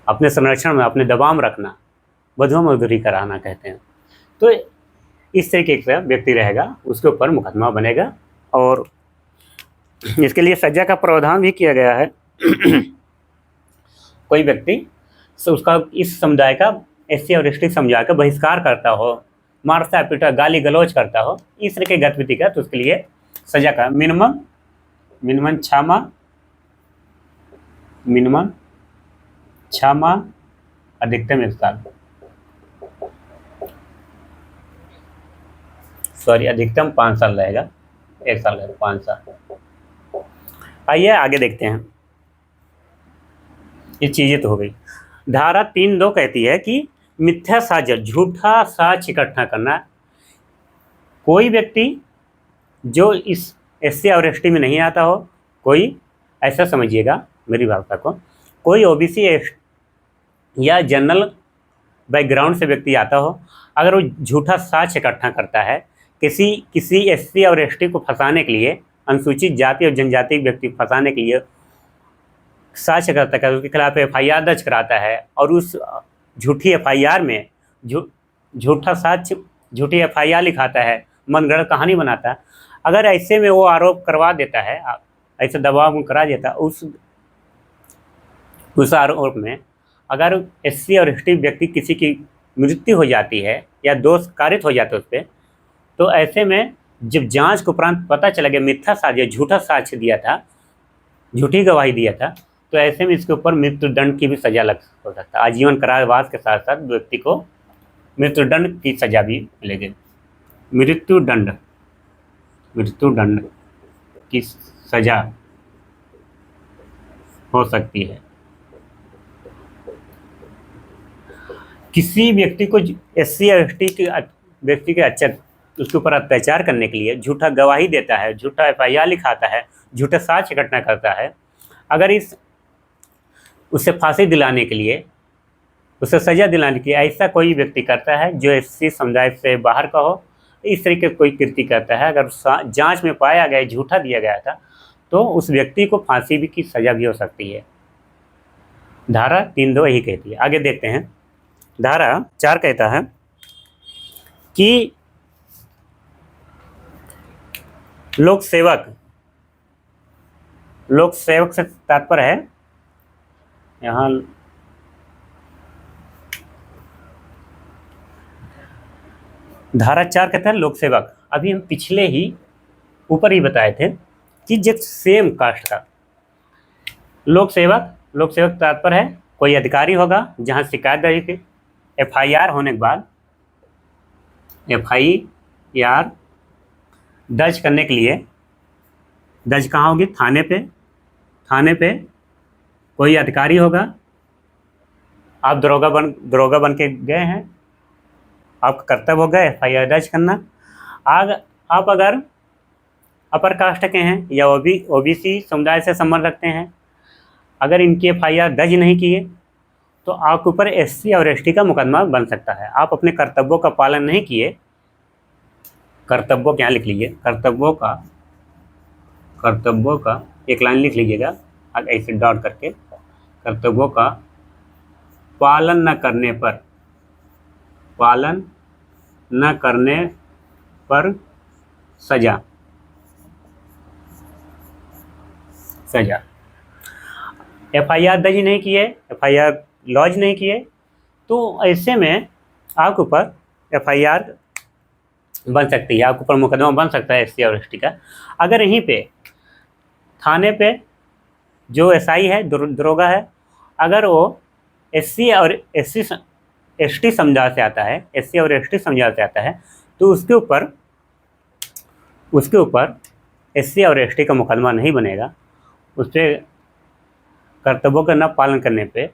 अपने संरक्षण में, अपने दबाव में रखना, बंधुआ मजदूरी कराना कहते हैं। तो इस तरीके का व्यक्ति रहेगा, उसके ऊपर मुकदमा बनेगा और इसके लिए सजा का प्रावधान भी किया गया है। कोई व्यक्ति उसका इस समुदाय का SC और ST समुदाय का बहिष्कार करता हो, मारता पीटा, गाली गलौज करता हो, इस तरह की गतिविधि का, तो उसके लिए सजा का मिनिमम 6 माह, मिनिमम 6 माह, अधिकतम 1 साल। सॉरी, अधिकतम 5 साल रहेगा, 1 साल रहेगा, 5 साल। आइए आगे देखते हैं। ये चीज़ें तो हो गई। धारा 3(2) कहती है कि मिथ्या साक्ष्य, झूठा साक्ष्य इकट्ठा करना। कोई व्यक्ति जो इस SC और ST में नहीं आता हो, कोई ऐसा समझिएगा मेरी भाषा को, कोई OBC या जनरल बैकग्राउंड से व्यक्ति आता हो, अगर वो झूठा साक्ष्य इकट्ठा करता है किसी SC और ST को फंसाने के लिए, अनुसूचित जाति और जनजाति व्यक्ति को फंसाने के लिए साक्ष्य करता है, उसके खिलाफ FIR दर्ज कराता है और उस झूठी FIR में झूठा साक्ष्य, झूठी FIR लिखाता है, मनगढ़ंत कहानी बनाता है, अगर ऐसे में वो आरोप करवा देता है, ऐसे दबाव करा देता है, उस आरोप में अगर SC और ST व्यक्ति किसी की मृत्यु हो जाती है या दोष कारित हो जाता है उस पर, तो ऐसे में जब जांच के उपरांत पता चला गया मिथ्या साक्ष्य, झूठा साक्ष्य दिया था, झूठी गवाही दिया था, तो ऐसे में इसके ऊपर मृत्युदंड की भी सजा लग हो सकता है। आजीवन कारावास के साथ साथ व्यक्ति को मृत्युदंड की सजा भी मिलेगी। मृत्युदंड की सजा हो सकती है। किसी व्यक्ति को SC और ST के व्यक्ति के उसके ऊपर अत्याचार करने के लिए झूठा गवाही देता है, झूठा FIR लिखाता है, झूठा साक्ष्य इकट्ठा करता है, अगर उसे फांसी दिलाने के लिए, उसे सजा दिलाने के लिए ऐसा कोई व्यक्ति करता है जो SC समुदाय से बाहर का हो, इस तरीके कोई कृत्य करता है, अगर जांच में पाया गया झूठा दिया गया था, तो उस व्यक्ति को फांसी भी की सजा भी हो सकती है। धारा 3(2) यही कहती है। आगे देखते हैं। धारा 4 कहता है कि लोक सेवक से तात्पर्य है यहाँ धारा 4 कहता है लोक सेवक। अभी हम पिछले ही ऊपर ही बताए थे कि जब सेम कास्ट का लोक सेवक तात्पर्य है कोई अधिकारी होगा जहाँ शिकायत दर्ज की, FIR होने के बाद FIR दर्ज करने के लिए, दर्ज कहाँ होगी? थाने पे कोई अधिकारी होगा, आप दरोगा बन के गए हैं, आपका कर्तव्य होगा FIR दर्ज करना। आप अगर अपर कास्ट के हैं या OBC समुदाय से संबंध रखते हैं, अगर इनकी FIR दर्ज नहीं किए तो आपके ऊपर SC और ST का मुकदमा बन सकता है। आप अपने कर्तव्यों का पालन नहीं किए, कर्तव्यों क्या लिख लीजिए, कर्तव्यों का एक लाइन लिख लीजिएगा ऐसे डॉट करके, कर्तव्यों का पालन न करने पर सजा। FIR दर्ज नहीं किए, FIR लॉन्च नहीं किए, तो ऐसे में आपके ऊपर FIR बन सकती है, आपके ऊपर मुकदमा बन सकता है SC और ST का। अगर यहीं पे थाने पे जो SI है, दरोगा है, अगर वो SC और SC एसटी समुदाय से आता है, एससी और एसटी समुदाय से आता है, तो उसके ऊपर एससी और एसटी का मुकदमा नहीं बनेगा। उस पर कर्तव्यों का न पालन करने पे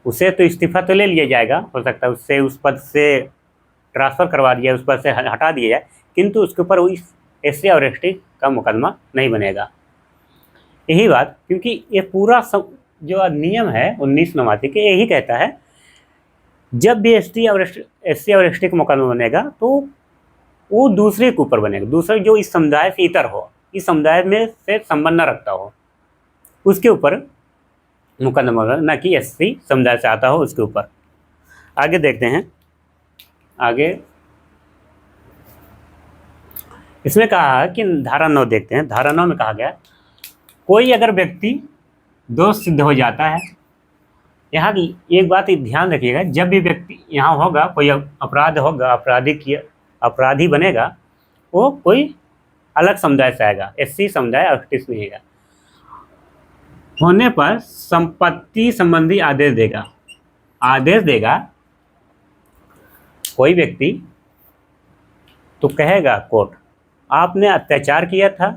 उसे तो इस्तीफा तो ले लिया जाएगा, हो सकता है उससे उस पद से ट्रांसफ़र करवा दिया, उस पद से हटा दिया जाए, किंतु उसके ऊपर वो एससी और एसटी का मुकदमा नहीं बनेगा। यही बात, क्योंकि ये पूरा जो अधिनियम है 1989 के यही कहता है, जब भी एससी और एसटी का मुकदमा बनेगा तो वो दूसरे के ऊपर बनेगा, दूसरा जो इस समुदाय से इतर हो, इस समुदाय में से संबंध न रखता हो, उसके ऊपर मुकदमा होगा, न कि एससी समुदाय से आता हो उसके ऊपर। आगे देखते हैं। आगे इसमें कहा कि धारा 9 देखते हैं। धारा 9 में कहा गया, कोई अगर व्यक्ति दोष सिद्ध हो जाता है, यहाँ की एक बात ध्यान रखिएगा, जब भी व्यक्ति यहाँ होगा, कोई अपराध होगा, अपराधी बनेगा, वो कोई अलग समुदाय से आएगा, एससी समुदाय एसटी से नहीं आएगा, होने पर संपत्ति संबंधी आदेश देगा कोई व्यक्ति, तो कहेगा कोर्ट, आपने अत्याचार किया था,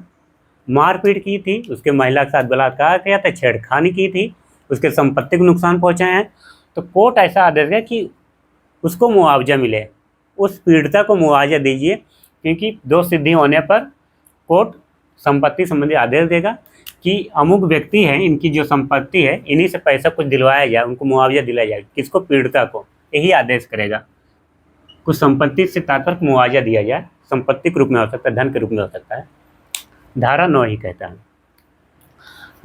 मारपीट की थी, उसके महिला के साथ बलात्कार किया था, छेड़खानी की थी, उसके संपत्ति को नुकसान पहुंचाए हैं, तो कोर्ट ऐसा आदेश देगा कि उसको मुआवजा मिले, उस पीड़िता को मुआवजा दीजिए, क्योंकि दोष सिद्धि होने पर कोर्ट संपत्ति संबंधी आदेश देगा कि अमुक व्यक्ति है, इनकी जो संपत्ति है, इन्हीं से पैसा कुछ दिलवाया जाए, उनको मुआवजा दिलाया जाए। किसको? पीड़िता को। यही आदेश करेगा। कुछ संपत्ति से तात्पर्य मुआवजा दिया जाए, संपत्ति के रूप में हो सकता है, धन के रूप में हो सकता है। धारा 9 ही कहता है।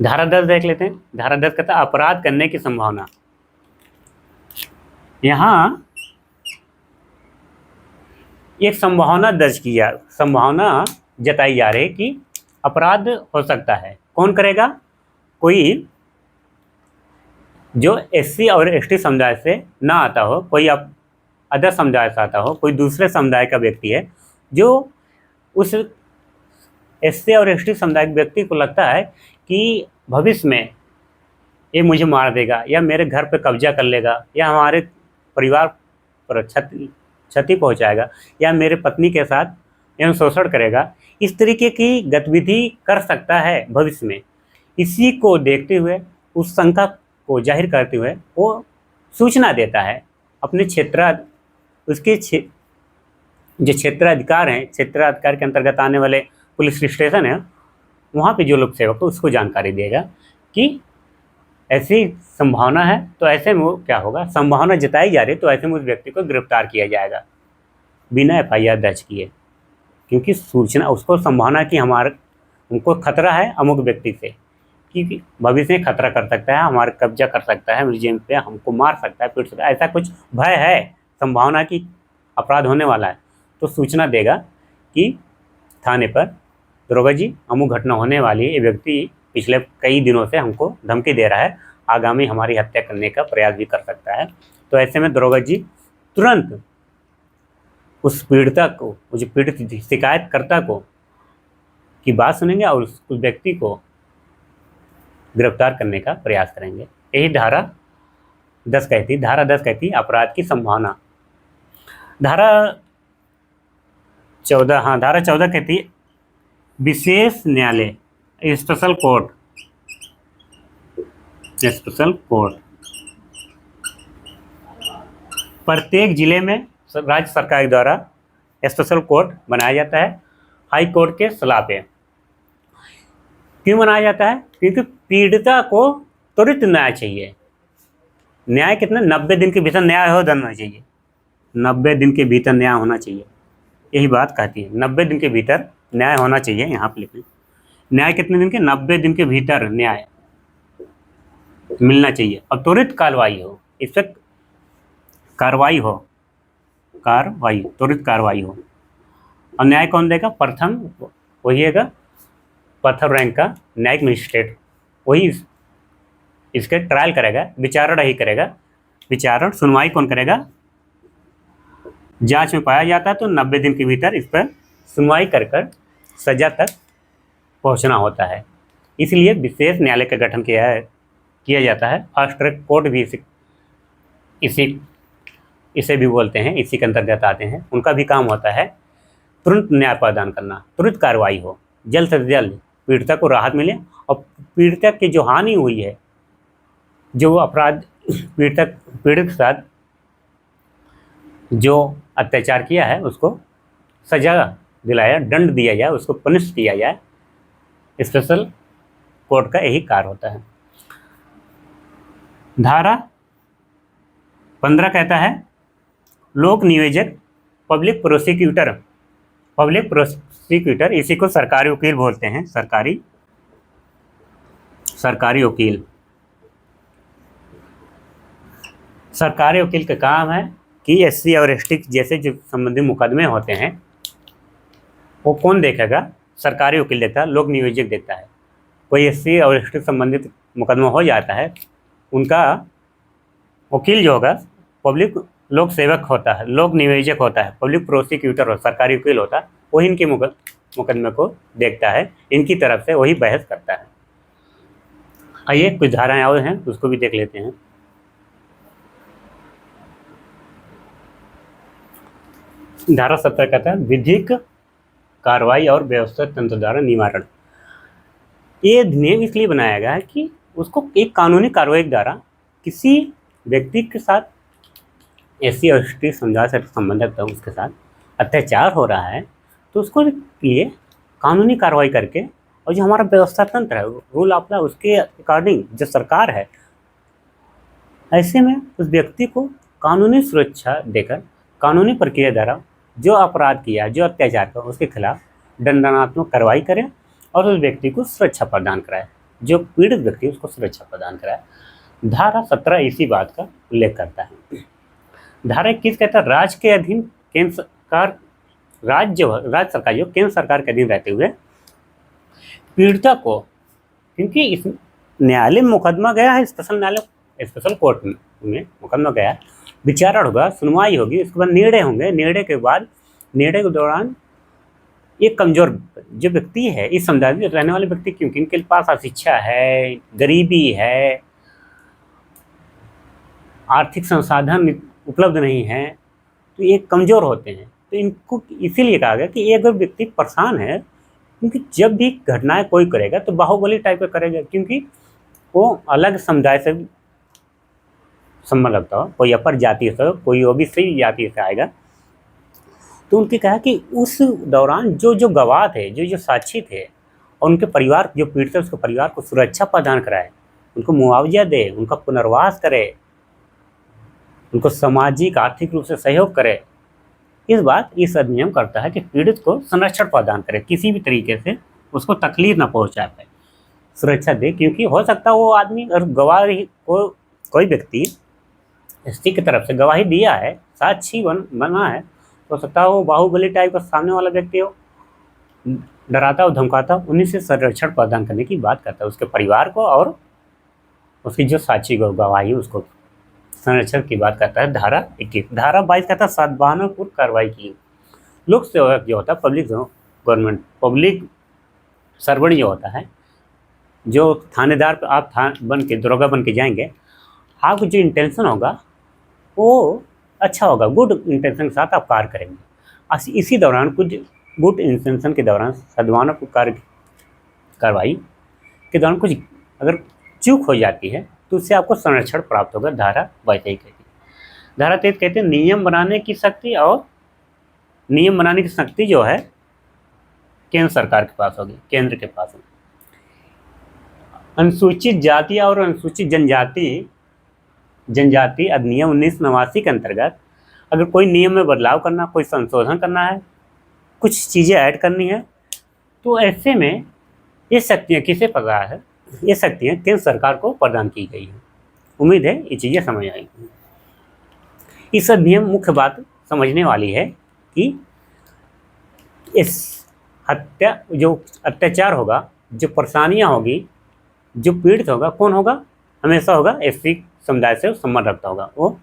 धारा 10 देख लेते हैं। धारा 10 कहता है अपराध करने की संभावना। यहाँ एक संभावना जताई जा रही है कि अपराध हो सकता है। कौन करेगा? कोई जो एससी और एसटी समुदाय से ना आता हो, कोई अदर समुदाय से आता हो, कोई दूसरे समुदाय का व्यक्ति है, जो उस एससी और एसटी समुदाय के व्यक्ति को लगता है कि भविष्य में ये मुझे मार देगा, या मेरे घर पे कब्जा कर लेगा, या हमारे परिवार पर क्षति पहुंचाएगा, या मेरे पत्नी के साथ एवं शोषण करेगा, इस तरीके की गतिविधि कर सकता है भविष्य में। इसी को देखते हुए, उस शंका को जाहिर करते हुए वो सूचना देता है अपने उसके जो क्षेत्राधिकार हैं, क्षेत्राधिकार के अंतर्गत आने वाले पुलिस स्टेशन है, वहाँ पे जो लोक सेवक है उसको जानकारी देगा कि ऐसी संभावना है, तो ऐसे में वो क्या होगा, संभावना जताई जा रही है, तो ऐसे में उस व्यक्ति को गिरफ्तार किया जाएगा बिना FIR दर्ज किए, क्योंकि सूचना उसको संभावना कि उनको खतरा है अमुक व्यक्ति से, कि भविष्य में खतरा कर सकता है, हमारे कब्जा कर सकता है, म्यूजियम पे हमको मार सकता है, पीट सकता है, ऐसा कुछ भय है, संभावना कि अपराध होने वाला है, तो सूचना देगा कि थाने पर दरोगा जी अमुक घटना होने वाली है, ये व्यक्ति पिछले कई दिनों से हमको धमकी दे रहा है, आगामी हमारी हत्या करने का प्रयास भी कर सकता है। तो ऐसे में दरोगा जी तुरंत उस पीड़िता को, जो पीड़ित शिकायतकर्ता को की बात सुनेंगे और उस व्यक्ति को गिरफ्तार करने का प्रयास करेंगे। यही धारा 10 कहती। धारा 10 कहती अपराध की संभावना। धारा 14 कहती विशेष न्यायालय, स्पेशल कोर्ट प्रत्येक जिले में राज्य सरकार द्वारा स्पेशल कोर्ट बनाया जाता है, हाई कोर्ट के सलाह पे। क्यों बनाया जाता है? क्योंकि पीड़िता को त्वरित न्याय चाहिए। न्याय कितना? 90 दिन के भीतर न्याय होना चाहिए। 90 दिन के भीतर न्याय होना चाहिए, यही बात कहती है। 90 दिन के भीतर न्याय होना चाहिए। यहाँ पे लिखें, न्याय कितने दिन के? 90 दिन के भीतर न्याय मिलना चाहिए और त्वरित कार्रवाई हो, इस पर त्वरित कार्रवाई हो। और न्याय कौन देगा? प्रथम वही है, प्रथम रैंक का न्यायिक मजिस्ट्रेट, वही इसके ट्रायल करेगा, विचारण ही करेगा। विचारण सुनवाई कौन करेगा? जांच में पाया जाता है तो 90 दिन के भीतर इस पर सुनवाई कर सजा तक पहुंचना होता है। इसलिए विशेष न्यायालय का गठन किया जाता है। फास्ट ट्रैक कोर्ट भी इसी इसे भी बोलते हैं, इसी के अंतर्गत आते हैं। उनका भी काम होता है तुरंत न्याय प्रदान करना, तुरंत कार्रवाई हो, जल्द से जल्द पीड़िता को राहत मिले और पीड़िता की जो हानि हुई है, जो अपराध पीड़ित के साथ जो अत्याचार किया है उसको सजा दिलाया, दंड दिया जाए, उसको पनिश किया जाए। स्पेशल कोर्ट का यही कार्य होता है। धारा 15 कहता है लोक नियोजक, पब्लिक प्रोसिक्यूटर, इसी को सरकारी वकील बोलते हैं। सरकारी वकील का काम है कि SC और ST जैसे जो संबंधित मुकदमे होते हैं वो कौन देखेगा? सरकारी वकील देखता है, लोक नियोजक देखता है। कोई SC और ST संबंधित मुकदमा हो जाता है, उनका वकील जो होगा पब्लिक लोक सेवक होता है, लोक नियोजक होता है, पब्लिक प्रोसिक्यूटर और सरकारी वकील होता है। वही इनके मुकदमे को देखता है, इनकी तरफ से वही बहस करता है। आइए कुछ धाराएं और हैं उसको भी देख लेते हैं। धारा 17 कहता है विधिक कार्रवाई और व्यवस्था तंत्र द्वारा निवारण। ये अधिनियम इसलिए बनाया गया है कि उसको एक कानूनी कार्रवाई द्वारा किसी व्यक्ति के साथ SC और ST समुदाय से संबंधित है, उसके साथ अत्याचार हो रहा है, तो उसको लिए कानूनी कार्रवाई करके और जो हमारा व्यवस्था तंत्र है, रूल ऑफ लॉ, उसके अकॉर्डिंग जो सरकार है, ऐसे में उस व्यक्ति को कानूनी सुरक्षा देकर कानूनी प्रक्रिया द्वारा जो अपराध किया, जो अत्याचार किया, उसके खिलाफ दंडात्मक कार्रवाई करे और उस व्यक्ति को सुरक्षा प्रदान कराए, जो पीड़ित व्यक्ति उसको सुरक्षा प्रदान कराए। धारा 17 इसी बात का उल्लेख करता है। धारा 21 कहता है राज्य के अधीन केंद्र सरकार, राज्य सरकार जो केंद्र सरकार के अधीन रहते हुए पीड़िता को, क्योंकि इस न्यायालय में मुकदमा गया है, स्पेशल कोर्ट में मुकदमा गया है, विचारण होगा, सुनवाई होगी, उसके बाद निर्णय होंगे। निर्णय के दौरान ये कमजोर जो व्यक्ति है, इस समुदाय में रहने वाले व्यक्ति, क्योंकि इनके पास अशिक्षा है, गरीबी है, आर्थिक संसाधन उपलब्ध नहीं है, तो ये कमज़ोर होते हैं। तो इनको इसीलिए कहा गया कि अगर व्यक्ति परेशान है, क्योंकि जब भी घटनाएं कोई करेगा तो बाहुबली टाइप का करेगा, क्योंकि वो अलग समुदाय से संबंध रखता हो, कोई अपर जाति से, कोई OBC जाति से आएगा। तो उनके कहा कि उस दौरान जो गवाह थे, जो साक्षी थे, और उनके परिवार, जो पीड़ित है उसके परिवार को सुरक्षा प्रदान कराए, उनको मुआवजा दे, उनका पुनर्वास करे, उनको सामाजिक आर्थिक रूप से सहयोग करे। इस अधिनियम करता है कि पीड़ित को संरक्षण प्रदान करे, किसी भी तरीके से उसको तकलीफ न पहुंचा पाए, सुरक्षा दे। क्योंकि हो सकता है वो आदमी और गवाही को, कोई व्यक्ति ST की तरफ से गवाही दिया है, साक्षी बना है, तो हो सकता है वो बाहुबली टाइप का सामने वाला व्यक्ति हो, डराता हो, धमकाता हो, उन्हीं से संरक्षण प्रदान करने की बात करता है, उसके परिवार को और उसकी जो साक्षी गवाही उसको संरक्षण की बात करता है। धारा 21। धारा 22 कहता है सद्भावनापूर्ण कार्रवाई की। लोक सेवक जो होता है, पब्लिक सर्वेंट जो होता है, जो थानेदार पे आप दरोगा बन के जाएंगे, आपका जो इंटेंशन होगा वो अच्छा होगा, गुड इंटेंशन के साथ आप कार्य करेंगे। इसी दौरान कुछ गुड इंटेंशन के दौरान सद्भावनापूर्ण कार्रवाई के दौरान कुछ अगर चूक हो जाती है तो उससे आपको संरक्षण प्राप्त होगा। धारा 22 कहती है। धारा 23 कहते हैं नियम बनाने की शक्ति, और नियम बनाने की शक्ति जो है केंद्र सरकार के पास होगी, केंद्र के पास होगी। अनुसूचित जाति और अनुसूचित जनजाति अधिनियम 1989 के अंतर्गत अगर कोई नियम में बदलाव करना, कोई संशोधन करना है, कुछ चीज़ें ऐड करनी है, तो ऐसे में ये शक्तियाँ किसे पता है, ये शक्तियाँ केंद्र सरकार को प्रदान की गई है। उम्मीद है ये चीज़ें समझ आएंगी। इस अधिनियम मुख्य बात समझने वाली है कि इस जो अत्याचार होगा, जो परेशानियाँ होगी, जो पीड़ित होगा, कौन होगा? हमेशा होगा SC समुदाय से संबंध रखता होगा। वो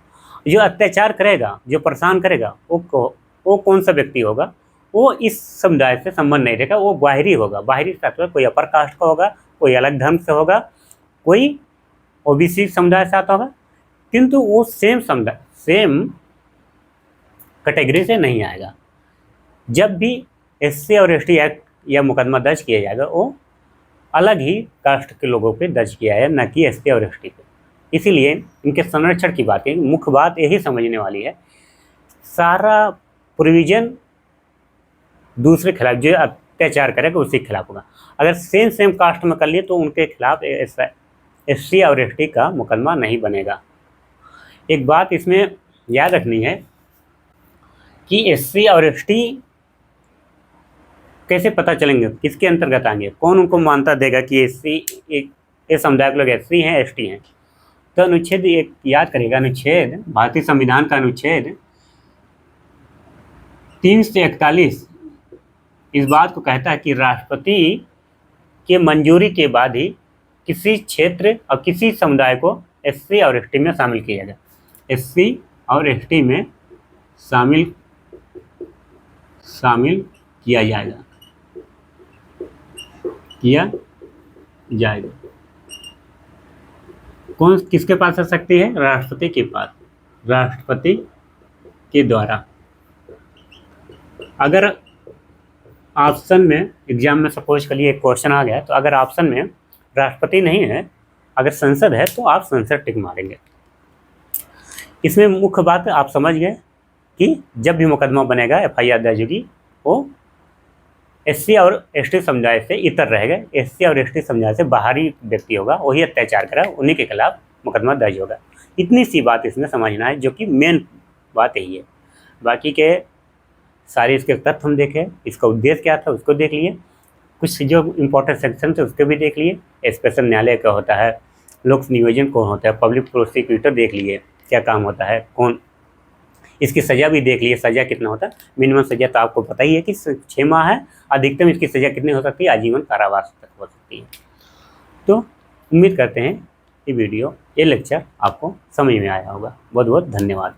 जो अत्याचार करेगा, जो परेशान करेगा, वो कौन सा व्यक्ति होगा? वो इस समुदाय से संबंध नहीं रहेगा, वो बाहरी होगा। बाहरी तत्व कोई अपर कास्ट का होगा, कोई अलग धर्म से होगा, कोई OBC समुदाय से आता होगा, किंतु वो सेम कैटेगरी से नहीं आएगा। जब भी SC और ST एक्ट या मुकदमा दर्ज किया जाएगा वो अलग ही कास्ट के लोगों पे दर्ज किया है, न कि SC और ST पे। इसीलिए इनके संरक्षण की बातें, मुख्य बात यही समझने वाली है, सारा प्रोविजन दूसरे खिलाफ, जो अत्याचार करेगा उसके खिलाफ होगा। अगर सेम कास्ट में कर लिए तो उनके खिलाफ SC और ST का मुकदमा नहीं बनेगा। एक बात इसमें याद रखनी है कि SC और ST कैसे पता चलेंगे, किसके अंतर्गत आएंगे, कौन उनको मान्यता देगा कि ये समुदाय के लोग SC हैं ST हैं। तो अनुच्छेद एक याद करेगा, अनुच्छेद भारतीय संविधान का अनुच्छेद 3 से 41 इस बात को कहता है कि राष्ट्रपति के मंजूरी के बाद ही किसी क्षेत्र और किसी समुदाय को SC और ST में शामिल किया जाएगा। SC और ST में शामिल किया जाएगा। कौन किसके पास आ सकती है? राष्ट्रपति के पास, राष्ट्रपति के द्वारा। अगर ऑप्शन में एग्जाम में सपोज के लिए एक क्वेश्चन आ गया, तो अगर ऑप्शन में राष्ट्रपति नहीं है, अगर संसद है, तो आप संसद टिक मारेंगे। इसमें मुख्य बात आप समझ गए कि जब भी मुकदमा बनेगा, FIR दर्ज होगी, वो SC और ST समुदाय से इतर रहेगा। SC और ST समुदाय से बाहरी व्यक्ति होगा, वही अत्याचार करा, उन्हीं के खिलाफ मुकदमा दर्ज होगा। इतनी सी बात इसमें समझना है, जो कि मेन बात यही है। बाकी के सारे इसके तथ्य हम देखें, इसका उद्देश्य क्या था उसको देख लिए, कुछ जो इम्पोर्टेंट सेक्शन थे उसके भी देख लिए। स्पेशल न्यायालय क्या होता है, लोक नियोजन कौन होता है, पब्लिक प्रोसिक्यूटर देख लिए क्या काम होता है, कौन, इसकी सज़ा भी देख लिए, सज़ा कितना होता है। मिनिमम सज़ा तो आपको पता ही है कि 6 माह है, अधिकतम इसकी सज़ा कितनी हो सकती है, आजीवन कारावास तक हो सकती है। तो उम्मीद करते हैं ये लेक्चर आपको समझ में आया होगा। बहुत बहुत धन्यवाद।